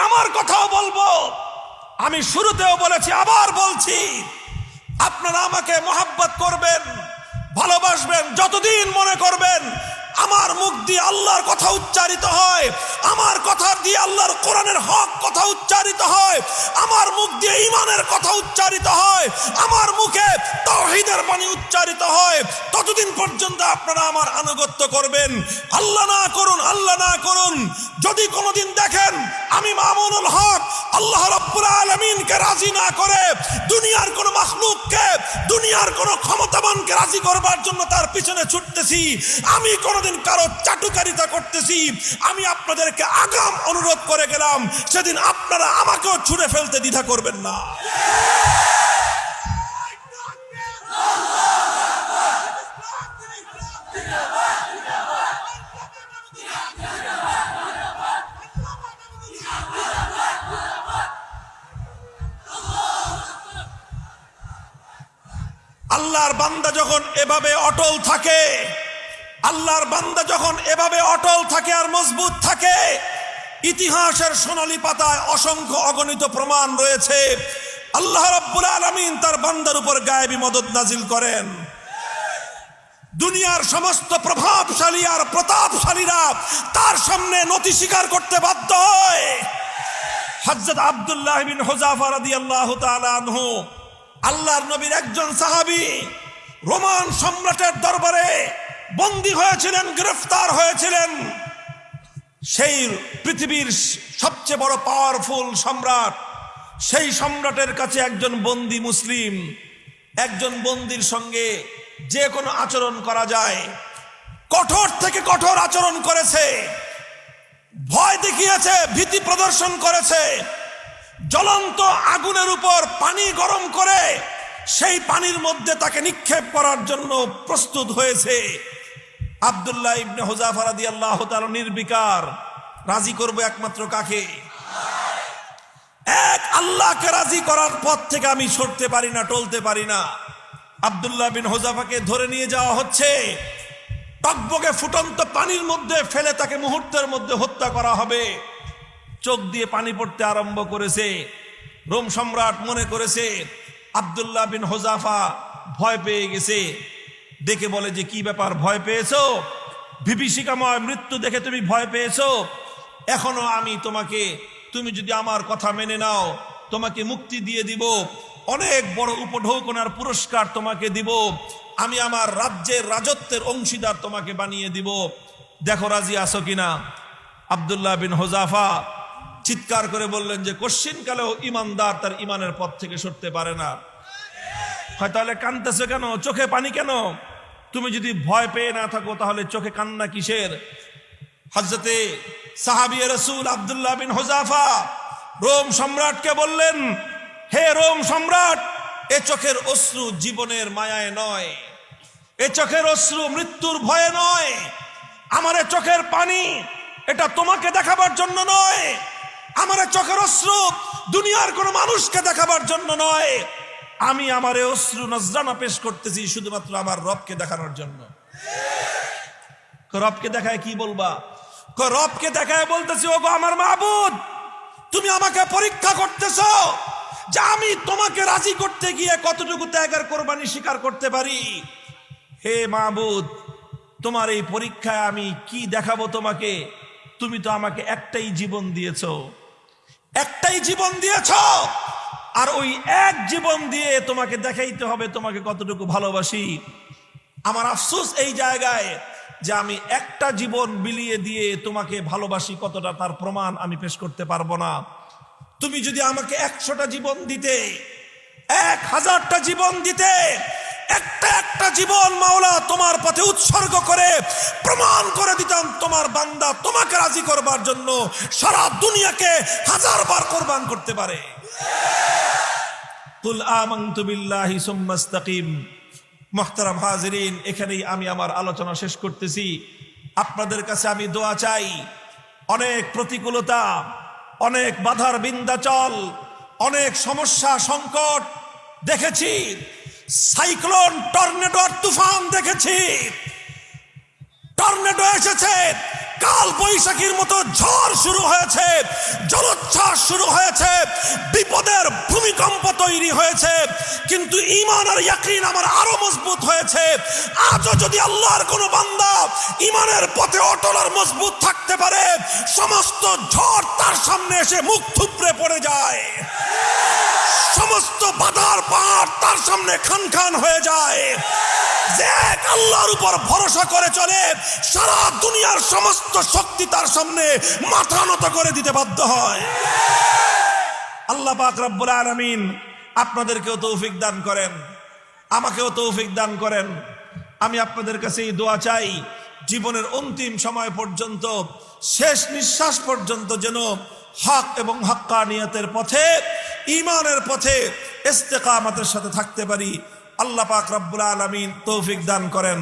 আমার কথাও বলবো। আমি শুরুতেও বলেছি, আবার বলছি, আপনারা আমাকে মহব্বত করবেন, ভালোবাসবেন যতদিন মনে করবেন আমার মুখ দিয়ে আল্লাহর কথা উচ্চারিত হয়, আমার কথা দিয়ে আল্লাহর কোরআনের হক কথা উচ্চারিত হয়, আমার মুখ দিয়ে ঈমানের কথা উচ্চারিত হয়, আমার মুখে তাওহীদের বাণী উচ্চারিত হয়, ততদিন পর্যন্ত আপনারা আমার আনুগত্য করবেন। আল্লাহ না করুন, আল্লাহ না করুন, যদি কোনোদিন দেখেন আমি মামুনুল হক আল্লাহ রাব্বুল আলামিনকে রাজি না করে দুনিয়ার কোন মাখলুককে, দুনিয়ার কোন ক্ষমতাবানকে রাজি করবার জন্য তার পিছনে ছুটতেছি, আমি কোনোদিন কারো চাটুকারিতা করতেছি, আমি আপনাদেরকে আগাম অনুরোধ করে গেলাম, সেদিন আপনারা আমাকেও ছুঁড়ে ফেলতে দ্বিধা করবেন না। আল্লাহর বান্দা যখন এভাবে অটল থাকে, আল্লাহর বান্দা যখন এভাবে অটল থাকে আর মজবুত থাকে, ইতিহাসের সোনালী পাতায় অসংখ্য অগণিত প্রমাণ রয়েছে আল্লাহ রাব্বুল আলামিন তার বান্দার উপর গায়েবী মদদ নাজিল করেন। দুনিয়ার সমস্ত প্রভাবশালী আর প্রতাপশালীরা তার সামনে নতি স্বীকার করতে বাধ্য হয়। হযরত আব্দুল্লাহ বিন হুযাফা রাদিয়াল্লাহু তাআলা আনহু, আল্লাহর নবীর একজন সাহাবী, রোমান সম্রাটের দরবারে বন্দী হয়েছিলেন, গ্রেফতার হয়েছিলেন। সেই পৃথিবীর সবচেয়ে বড় পাওয়ারফুল সম্রাট, সেই সম্রাটের কাছে একজন বন্দী মুসলিম, একজন বন্দীর সঙ্গে যে কোনো আচরণ করা যায়, কঠোর থেকে কঠোর আচরণ করেছে, ভয় দেখিয়েছে, ভীতি প্রদর্শন করেছে, জ্বলন্ত আগুনের উপর পানি গরম করে সেই পানির মধ্যে তাকে নিক্ষেপ করার জন্য প্রস্তুত হয়েছে। আব্দুল্লাহ ইবনে হুযাফা রাদিয়াল্লাহু তাআলা নির্বিকার, রাজি করব একমাত্র কাকে? এক আল্লাহকে রাজি করার পথ থেকে আমি সরতে পারি না, টলতে পারি না। আব্দুল্লাহ বিন হুযাফাকে ধরে নিয়ে যাওয়া হচ্ছে, টকবকে ফুটন্ত পানির মধ্যে ফেলে তাকে মুহূর্তের মধ্যে হত্যা করা হবে। চোখ দিয়ে পানি পড়তে আরম্ভ করেছে। রোম সম্রাট মনে করেছে আব্দুল্লাহ বিন হুযাফা ভয় পেয়ে গেছে, দেখে বলে যে কি ব্যাপার, ভয় পেয়েছো? বিভীষিকাময় মৃত্যু দেখে তুমি ভয় পেয়েছো? এখনো আমি তোমাকে, তুমি যদি আমার কথা মেনে নাও, তোমাকে মুক্তি দিয়ে দিব, অনেক বড় উপঢৌকনার পুরস্কার তোমাকে দিব, আমি আমার রাজ্যের রাজত্বের অংশীদার তোমাকে বানিয়ে দিব, দেখো রাজি আছো কিনা। আব্দুল্লাহ বিন হুযাফা চিৎকার করে বললেন যে কশ্চিনকালেও ইমানদার তার ইমানের পথ থেকে সরতে পারে না। হয় তাহলে কাঁদতেছো কেন, চোখে পানি কেন? তুমি যদি ভয় পেয়ে না থাকো তাহলে চোখে কান্না কিসের? হযরতে সাহাবী রাসূল আব্দুল্লাহ বিন হুযাফা রোম সম্রাটকে বললেন, হে রোম সম্রাট, এ চোখের অশ্রু জীবনের মায়ায় নয়, এ চোখের অশ্রু মৃত্যুর ভয়ে নয়, আমার এ চোখের পানি এটা তোমাকে দেখাবার জন্য নয়, আমার এ চোখের অশ্রু দুনিয়ার কোন মানুষকে দেখাবার জন্য নয়, আমি আমার এ অশ্রু নজরানা পেশ করতেছি শুধুমাত্র আমার রবকে দেখানোর জন্য। রবকে দেখায় কি বলবা? রবকে দেখায় বলতেছি, ওগো আমার মাবুদ, তুমি আমাকে পরীক্ষা করতেছো যে আমি তোমাকে রাজি করতে গিয়ে কতটুকু ত্যাগ আর কোরবানি স্বীকার করতে পারি। হে মাবুদ, তোমার এই পরীক্ষায় আমি কি দেখাবো তোমাকে? তুমি তো আমাকে একটাই জীবন দিয়েছো, একটাই জীবন দিয়েছো, আর ওই এক জীবন দিয়ে তোমাকে দেখাইতে হবে তোমাকে কতটুকু ভালোবাসি। আমার আফসোস এই জায়গায় যে আমি একটা জীবন বিলিয়ে দিয়ে তোমাকে ভালোবাসি কতটা তার প্রমাণ আমি পেশ করতে পারবো না। তুমি যদি আমাকে 100টা জীবন দিতে, 1000টা জীবন দিতে, একটা একটা জীবন মাওলা তোমার পথে উৎসর্গ করে প্রমাণ করে দিতাম তোমার বান্দা তোমাকে রাজি করবার জন্য সারা দুনিয়াকে 1000 বার কোরবান করতে পারে। কুল আমানতু বিল্লাহি সুম্মা ইসতাকিম। মুহতারাম হাজিরিন, এখানেই আমি আমার আলোচনা শেষ করতেছি। আপনাদের কাছে আমি দোয়া চাই। অনেক প্রতিকূলতা, অনেক বাধার বিন্ধ্যাচল, অনেক সমস্যা সংকট দেখেছি, সাইক্লোন, টর্নেডো, তুফান দেখেছি। টর্নেডো এসেছে, কাল বৈশাখীর মতো ঝড় শুরু হয়েছে, জলোচ্ছ্বাস শুরু হয়েছে, বিপদের ভূমিকম্প তৈরি হয়েছে, কিন্তু ঈমান আর ইয়াকিন আমার আরো মজবুত হয়েছে। আজও যদি আল্লাহর কোন বান্দা ঈমানের পথে অটল আর মজবুত থাকতে পারে, সমস্ত ঝড় তার সামনে এসে মুখ থুবড়ে পড়ে যায়, সমস্ত বাধার পাহাড় তার সামনে খান খান হয়ে যায়। যে এক আল্লাহর উপর ভরসা করে চলে, সারা দুনিয়ার সমস্ত শক্তি তার সামনে মাথা নত করে দিতে বাধ্য হয়। আল্লাহ পাক রব্বুল আলামিন আপনাদেরকেও তৌফিক দান করেন, আমাকেও তৌফিক দান করেন। আমি আপনাদের কাছে এই দোয়া চাই, জীবনের অন্তিম সময় পর্যন্ত, শেষ নিঃশ্বাস পর্যন্ত যেন হক এবং হক্কানিয়তের পথে, ঈমানের পথে ইস্তেকামতের সাথে থাকতে পারি। আল্লাহ পাক রব্বুল আলামিন তৌফিক দান করেন।